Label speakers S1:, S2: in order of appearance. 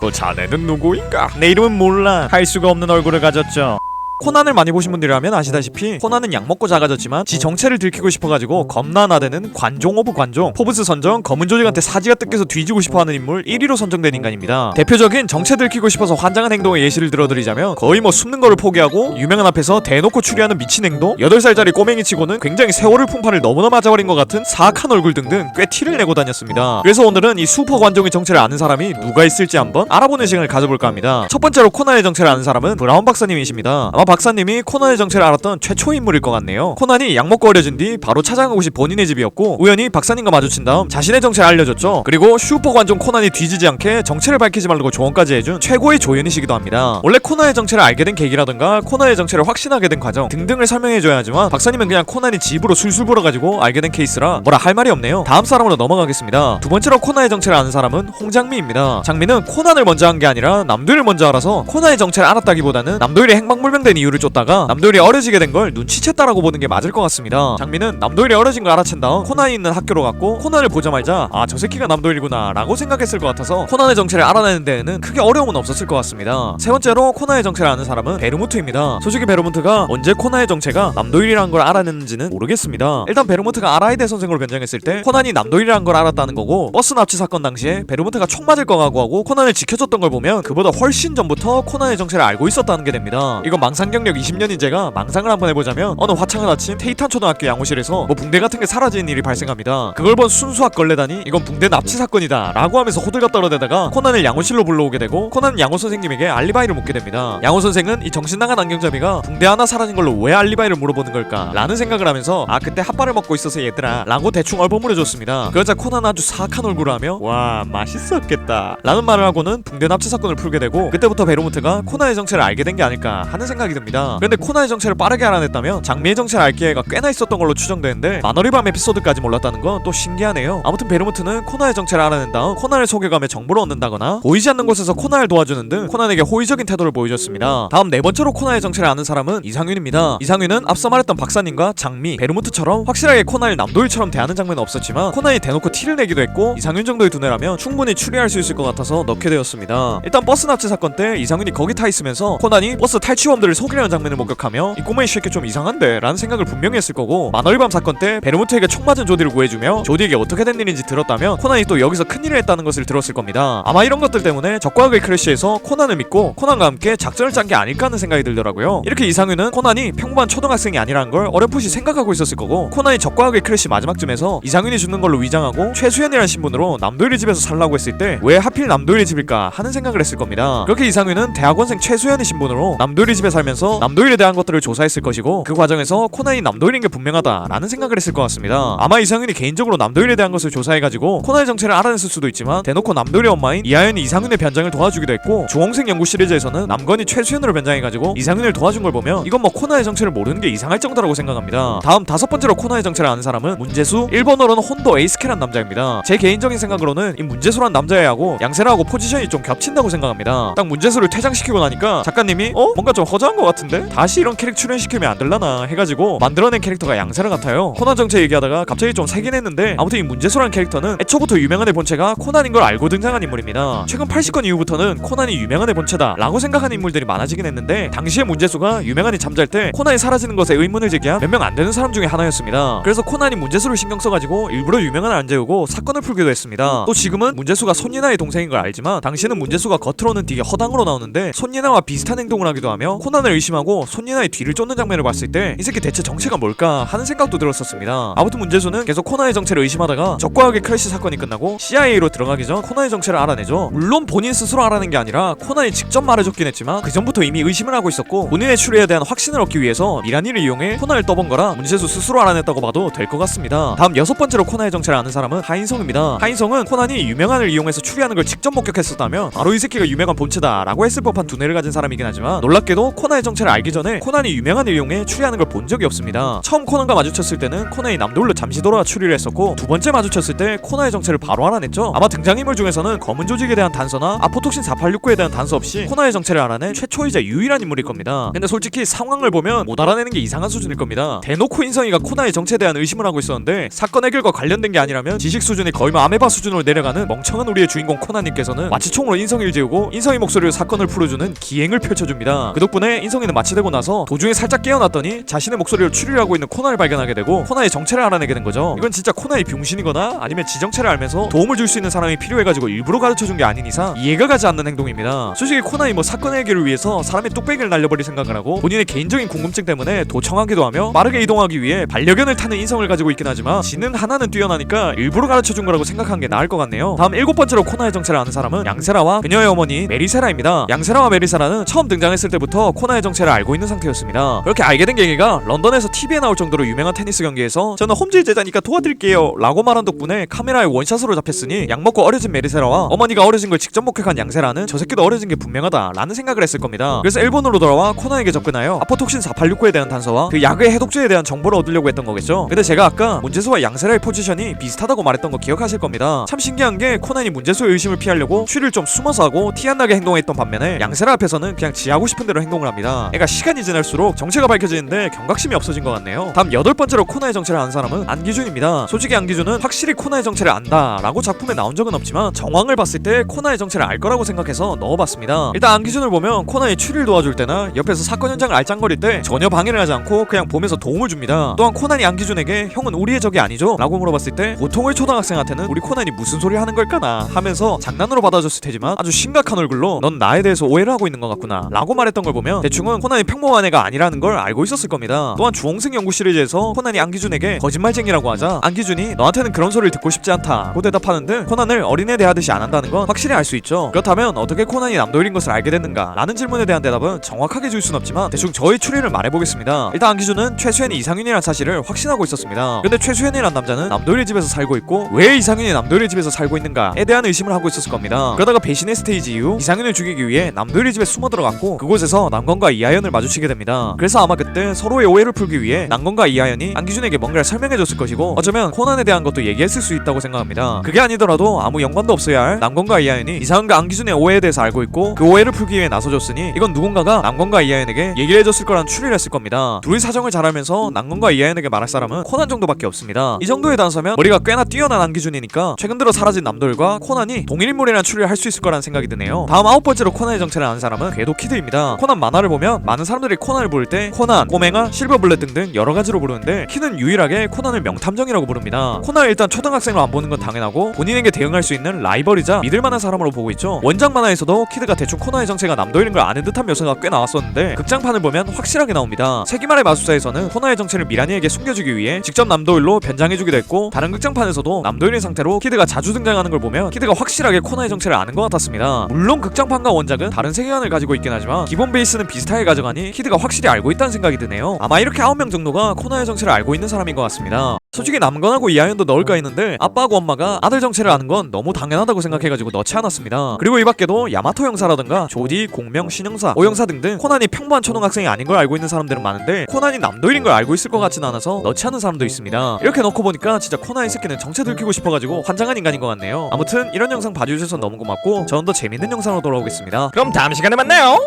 S1: 그 자네는 누구인가? 내 이름은 몰라. 할 수가 없는 얼굴을 가졌죠. 코난을 많이 보신 분들이라면 아시다시피 코난은 약 먹고 작아졌지만 지 정체를 들키고 싶어가지고 겁나 나대는 관종 오브 관종, 포브스 선정 검은 조직한테 사지가 뜯겨서 뒤지고 싶어하는 인물 1위로 선정된 인간입니다. 대표적인 정체 들키고 싶어서 환장한 행동의 예시를 들어드리자면 거의 뭐 숨는 거를 포기하고 유명한 앞에서 대놓고 추리하는 미친 행동, 8살짜리 꼬맹이 치고는 굉장히 세월을 풍파를 너무나 맞아버린 것 같은 사악한 얼굴 등등 꽤 티를 내고 다녔습니다. 그래서 오늘은 이 슈퍼 관종의 정체를 아는 사람이 누가 있을지 한번 알아보는 시간을 가져볼까 합니다. 첫 번째로 코난의 정체를 아는 사람은 브라운 박사님이십니다. 아마 박사님이 코난의 정체를 알았던 최초 인물일 것 같네요. 코난이 약 먹고 어려진 뒤 바로 찾아간 곳이 본인의 집이었고 우연히 박사님과 마주친 다음 자신의 정체를 알려줬죠. 그리고 슈퍼 관종 코난이 뒤지지 않게 정체를 밝히지 말라고 조언까지 해준 최고의 조연이시기도 합니다. 원래 코난의 정체를 알게 된 계기라든가 코난의 정체를 확신하게 된 과정 등등을 설명해줘야 하지만 박사님은 그냥 코난이 집으로 술술 불어가지고 알게 된 케이스라 뭐라 할 말이 없네요. 다음 사람으로 넘어가겠습니다. 두 번째로 코난의 정체를 아는 사람은 홍장미입니다. 장미는 코난을 먼저 한 게 아니라 남도일을 먼저 알아서 코난의 정체를 알았다기보다는 남도일이 행방불명된 이유를 쫓다가 남도일이 어려지게 된 걸 눈치챘다라고 보는 게 맞을 것 같습니다. 장미는 남도일이 어려진 걸 알아챈 다음 코난이 있는 학교로 갔고 코난을 보자마자 아, 저 새끼가 남도일이구나 라고 생각했을 것 같아서 코난의 정체를 알아내는 데에는 크게 어려움은 없었을 것 같습니다. 세 번째로 코난의 정체를 아는 사람은 베르무트입니다. 솔직히 베르무트가 언제 코난의 정체가 남도일이라는 걸 알아냈는지는 모르겠습니다. 일단 베르무트가 아라이데 선생으로 변장했을 때 코난이 남도일이라는 걸 알았다는 거고, 버스 납치 사건 당시에 베르무트가 총 맞을 거 각오하고 코난을 지켜줬던 걸 보면 그보다 훨씬 전부터 코난의 정체를 알고 있었다는 게 됩니다. 이건 망상 경력 20년인 제가 망상을 한번 해보자면 어느 화창한 아침 테이탄 초등학교 양호실에서 뭐 붕대 같은 게 사라지는 일이 발생합니다. 그걸 본 순수학 걸레단이 이건 붕대 납치 사건이다 라고 하면서 호들갑 떨어대다가 코난을 양호실로 불러오게 되고 코난은 양호 선생님에게 알리바이를 묻게 됩니다. 양호 선생은 이 정신나간 안경잡이가 붕대 하나 사라진 걸로 왜 알리바이를 물어보는 걸까 라는 생각을 하면서 아, 그때 핫바를 먹고 있어서 얘들아 라고 대충 얼버무려줬습니다. 그러자 코난은 아주 사악한 얼굴을 하며 와, 맛있었겠다 라는 말을 하고는 붕대 납치 사건을 풀게 되고, 그때부터 베르무트가 코난의 정체를 알게 된 게 아닐까 하는 생각이 듭니다. 그런데 코난의 정체를 빠르게 알아냈다면 장미의 정체를 알 기회가 꽤나 있었던 걸로 추정되는데 만월의 밤 에피소드까지 몰랐다는 건 또 신기하네요. 아무튼 베르무트는 코난의 정체를 알아낸 다음 코난을 속여가며 정보를 얻는다거나 보이지 않는 곳에서 코난을 도와주는 등 코난에게 호의적인 태도를 보여줬습니다. 다음 네 번째로 코난의 정체를 아는 사람은 이상윤입니다. 이상윤은 앞서 말했던 박사님과 장미, 베르무트처럼 확실하게 코난을 남도일처럼 대하는 장면은 없었지만 코난이 대놓고 티를 내기도 했고 이상윤 정도의 두뇌라면 충분히 추리할 수 있을 것 같아서 넣게 되었습니다. 일단 버스 납치 사건 때 이상윤이 거기 타 있으면서 코난이 버스 탈취범들을 속이려는 장면을 목격하며 이 꼬마이 새끼 좀 이상한데 라는 생각을 분명히 했을 거고, 만월의 밤 사건 때 베르무트에게 총 맞은 조디를 구해주며 조디에게 어떻게 된 일인지 들었다면 코난이 또 여기서 큰일을 했다는 것을 들었을 겁니다. 아마 이런 것들 때문에 적과 극의 크래쉬에서 코난을 믿고 코난과 함께 작전을 짠 게 아닐까 하는 생각이 들더라고요. 이렇게 이상윤은 코난이 평범한 초등학생이 아니라는 걸 어렴풋이 생각하고 있었을 거고, 코난이 적과 극의 크래쉬 마지막쯤에서 이상윤이 죽는 걸로 위장하고 최수연이라는 신분으로 남도일의 집에서 살라고 했을 때 왜 하필 남도일의 집일까 하는 생각을 했을 겁니다. 그렇게 이상윤은 대학원생 최수연의 신분으로 남도일의 집에 살면서 남도일에 대한 것들을 조사했을 것이고, 그 과정에서 코난이 남도일인 게 분명하다 라는 생각을 했을 것 같습니다. 아마 이상윤이 개인적으로 남도일에 대한 것을 조사해가지고 코난의 정체를 알아냈을 수도 있지만 대놓고 남도일의 엄마인 이하연이 이상윤의 변장을 도와주기도 했고, 중홍생 연구 시리즈에서는 남건이 최수연으로 변장해가지고 이상윤을 도와준 걸 보면 이건 뭐 코난의 정체를 모르는 게 이상할 정도라고 생각합니다. 다음 다섯 번째로 코난의 정체를 아는 사람은 문제수, 일본어로는 혼도 에이스케란 남자입니다. 제 개인적인 생각으로는 이 문제수란 남자애하고 양세라하고 포지션이 좀 겹친다고 생각합니다. 딱 문제수를 퇴장시키고 나니까 작가님이 뭔가 좀 허전한 것 같은데 다시 이런 캐릭 출연시키면 안 될라나 해가지고 만들어낸 캐릭터가 양세라 같아요. 코난 정체 얘기하다가 갑자기 좀 세긴 했는데, 아무튼 이 문제수라는 캐릭터는 애초부터 유명한 애 본체가 코난인 걸 알고 등장한 인물입니다. 최근 80건 이후부터는 코난이 유명한 애 본체다 라고 생각하는 인물들이 많아지긴 했는데, 당시에 문제수가 유명한이 잠잘 때 코난이 사라지는 것에 의문을 제기한 몇 명 안 되는 사람 중에 하나였습니다. 그래서 코난이 문제수를 신경 써가지고 일부러 유명한을 안 재우고 사건을 풀기도 했습니다. 또 지금은 문제수가 손예나의 동생인 걸 알지만 당시에는 문제수가 겉으로는 되게 허당으로 나오는데 손예나와 비슷한 행동을 하기도 하며 코난을 의심하고 손예나의 뒤를 쫓는 장면을 봤을 때 이 새끼 대체 정체가 뭘까 하는 생각도 들었었습니다. 아무튼 문제수는 계속 코난의 정체를 의심하다가 적과 극의 크래쉬 사건이 끝나고 CIA로 들어가기 전 코난의 정체를 알아내죠. 물론 본인 스스로 알아낸 게 아니라 코난이 직접 말해줬긴 했지만 그 전부터 이미 의심을 하고 있었고, 본인의 추리에 대한 확신을 얻기 위해서 미란이를 이용해 코난을 떠본 거라 문제수 스스로 알아냈다고 봐도 될 것 같습니다. 다음 여섯 번째로 코난의 정체를 아는 사람은 하인성입니다. 하인성은 코난이 유명한을 이용해서 추리하는 걸 직접 목격했었다면 바로 이 새끼가 유명한 본체다 라고 했을 법한 두뇌를 가진 사람이긴 하지만, 놀랍게도 코난의 코난의 정체를 알기 전에 코난이 유명한을 이용해 추리하는 걸 본 적이 없습니다. 처음 코난과 마주쳤을 때는 코난이 남도일로 잠시 돌아와 추리를 했었고, 두 번째 마주쳤을 때 코난의 정체를 바로 알아냈죠. 아마 등장인물 중에서는 검은 조직에 대한 단서나 아포톡신 4869에 대한 단서 없이 코난의 정체를 알아낸 최초이자 유일한 인물일 겁니다. 근데 솔직히 상황을 보면 못 알아내는 게 이상한 수준일 겁니다. 대놓고 인성이가 코난의 정체에 대한 의심을 하고 있었는데 사건 해결과 관련된 게 아니라면 지식 수준이 거의 아메바 수준으로 내려가는 멍청한 우리의 주인공 코난님께서는 마취총으로 인성이를 지우고 인성이 목소리로 사건을 풀어주는 기행을 펼쳐줍니다. 그 덕분에 인성이는 마취되고 나서 도중에 살짝 깨어났더니 자신의 목소리로 추리를 하고 있는 코난을 발견하게 되고 코난의 정체를 알아내게 된 거죠. 이건 진짜 코난이 병신이거나 아니면 지정체를 알면서 도움을 줄 수 있는 사람이 필요해가지고 일부러 가르쳐준 게 아닌 이상 이해가 가지 않는 행동입니다. 솔직히 코난이 뭐 사건 해결을 위해서 사람의 뚝배기를 날려버릴 생각을 하고 본인의 개인적인 궁금증 때문에 도청하기도 하며 빠르게 이동하기 위해 반려견을 타는 인성을 가지고 있긴 하지만 지능 하나는 뛰어나니까 일부러 가르쳐준 거라고 생각한 게 나을 것 같네요. 다음 7번째로 코난의 정체를 아는 사람은 양세라와 그녀의 어머니 메리세라입니다. 양세라와 메리세라는 처음 등장했을 때부터 코난의 정체를 알고 있는 상태였습니다. 그렇게 알게 된 계기가 런던에서 TV에 나올 정도로 유명한 테니스 경기에서 저는 홈질 제자니까 도와드릴게요 라고 말한 덕분에 카메라에 원샷으로 잡혔으니 약먹고 어려진 메리세라와 어머니가 어려진 걸 직접 목격한 양세라는 저 새끼도 어려진 게 분명하다 라는 생각을 했을 겁니다. 그래서 일본으로 돌아와 코난에게 접근하여 아포톡신 4869에 대한 단서와 그 약의 해독제에 대한 정보를 얻으려고 했던 거겠죠. 근데 제가 아까 문제수와 양세라의 포지션이 비슷하다고 말했던 거 기억하실 겁니다. 참 신기한 게 코난이 문제수의 의심을 피하려고 추리를 좀 숨어서 하고 티 안 나게 행동했던 반면에 양세라 앞에서는 그냥 지 하고 싶은 대로 행동을 합니다. 애가 시간이 지날수록 정체가 밝혀지는데 경각심이 없어진 것 같네요. 다음 8번째로 코난의 정체를 아는 사람은 안기준입니다. 솔직히 안기준은 확실히 코난의 정체를 안다 라고 작품에 나온 적은 없지만 정황을 봤을 때 코난의 정체를 알 거라고 생각해서 넣어봤습니다. 일단 안기준을 보면 코난이 추리를 도와줄 때나 옆에서 사건 현장을 알짱거릴 때 전혀 방해를 하지 않고 그냥 보면서 도움을 줍니다. 또한 코난이 안기준에게 형은 우리의 적이 아니죠? 라고 물어봤을 때 보통의 초등학생한테는 우리 코난이 무슨 소리 하는 걸까나 하면서 장난으로 받아줬을 테지만 아주 심각한 얼굴로 넌 나에 대해서 오해를 하고 있는 것 같구나 라고 말했던 걸 보면 대충은 코난이 평범한 애가 아니라는 걸 알고 있었을 겁니다. 또한 주홍색 연구 시리즈에서 코난이 안기준에게 거짓말쟁이라고 하자 안기준이 너한테는 그런 소리를 듣고 싶지 않다고 대답하는 등 코난을 어린애 대하듯이 안 한다는 건 확실히 알 수 있죠. 그렇다면 어떻게 코난이 남도일인 것을 알게 됐는가 라는 질문에 대한 대답은 정확하게 줄 순 없지만 대충 저의 추리를 말해보겠습니다. 일단 안기준은 최수현이 이상윤이란 사실을 확신하고 있었습니다. 근데 최수현이란 남자는 남도일의 집에서 살고 있고 왜 이상윤이 남도일의 집에서 살고 있는가에 대한 의심을 하고 있었을 겁니다. 그러다가 배신의 스테이지 이후 이상윤을 죽이기 위해 남도일의 집에 숨어 들어갔고 그곳에서 남건과 이하연을 마주치게 됩니다. 그래서 아마 그때 서로의 오해를 풀기 위해 남건과 이하연이 안기준에게 뭔가를 설명해줬을 것이고 어쩌면 코난에 대한 것도 얘기했을 수 있다고 생각합니다. 그게 아니더라도 아무 연관도 없어야 할 남건과 이하연이 이상은과 안기준의 오해에 대해서 알고 있고 그 오해를 풀기 위해 나서줬으니 이건 누군가가 남건과 이하연에게 얘기를 해줬을 거란 추리를 했을 겁니다. 둘이 사정을 잘 알면서 남건과 이하연에게 말할 사람은 코난 정도밖에 없습니다. 이 정도의 단서면 머리가 꽤나 뛰어난 안기준이니까 최근 들어 사라진 남도일과 코난이 동일인물이라는 추리를 할 수 있을 거라는 생각이 드네요. 다음 9번째로 코난의 정체를 아는 사람은 궤도 키드입니다. 코난 만화를 보면 많은 사람들이 코난을 부를 때 코난, 꼬맹아, 실버블렛 등등 여러 가지로 부르는데 키는 유일하게 코난을 명탐정이라고 부릅니다. 코난을 일단 초등학생으로 안 보는 건 당연하고 본인에게 대응할 수 있는 라이벌이자 믿을만한 사람으로 보고 있죠. 원작 만화에서도 키드가 대충 코난의 정체가 남도일인 걸 아는 듯한 묘사가 꽤 나왔었는데 극장판을 보면 확실하게 나옵니다. 세기말의 마술사에서는 코난의 정체를 미라니에게 숨겨주기 위해 직접 남도일로 변장해주기도 했고 다른 극장판에서도 남도일인 상태로 키드가 자주 등장하는 걸 보면 키드가 확실하게 코난의 정체를 아는 것 같았습니다. 물론 극장판과 원작은 다른 세계관을 가지고 있긴 하지만 기본 베이스는 비슷하게 가져가니 키드가 확실히 알고 있다는 생각이 드네요. 아마 이렇게 9명 정도가 코난의 정체를 알고 있는 사람인 것 같습니다. 솔직히 남건하고 이하연도 넣을까 했는데 아빠하고 엄마가 아들 정체를 아는 건 너무 당연하다고 생각해가지고 넣지 않았습니다. 그리고 이 밖에도 야마토 형사라든가 조디, 공명, 신형사, 오형사 등등 코난이 평범한 초등학생이 아닌 걸 알고 있는 사람들은 많은데 코난이 남도일인 걸 알고 있을 것 같진 않아서 넣지 않은 사람도 있습니다. 이렇게 넣고 보니까 진짜 코난 이 새끼는 정체 들키고 싶어가지고 환장한 인간인 것 같네요. 아무튼 이런 영상 봐주셔서 너무 고맙고 저는 더 재밌는 영상으로 돌아오겠습니다.
S2: 그럼 다음 시간에 만나요.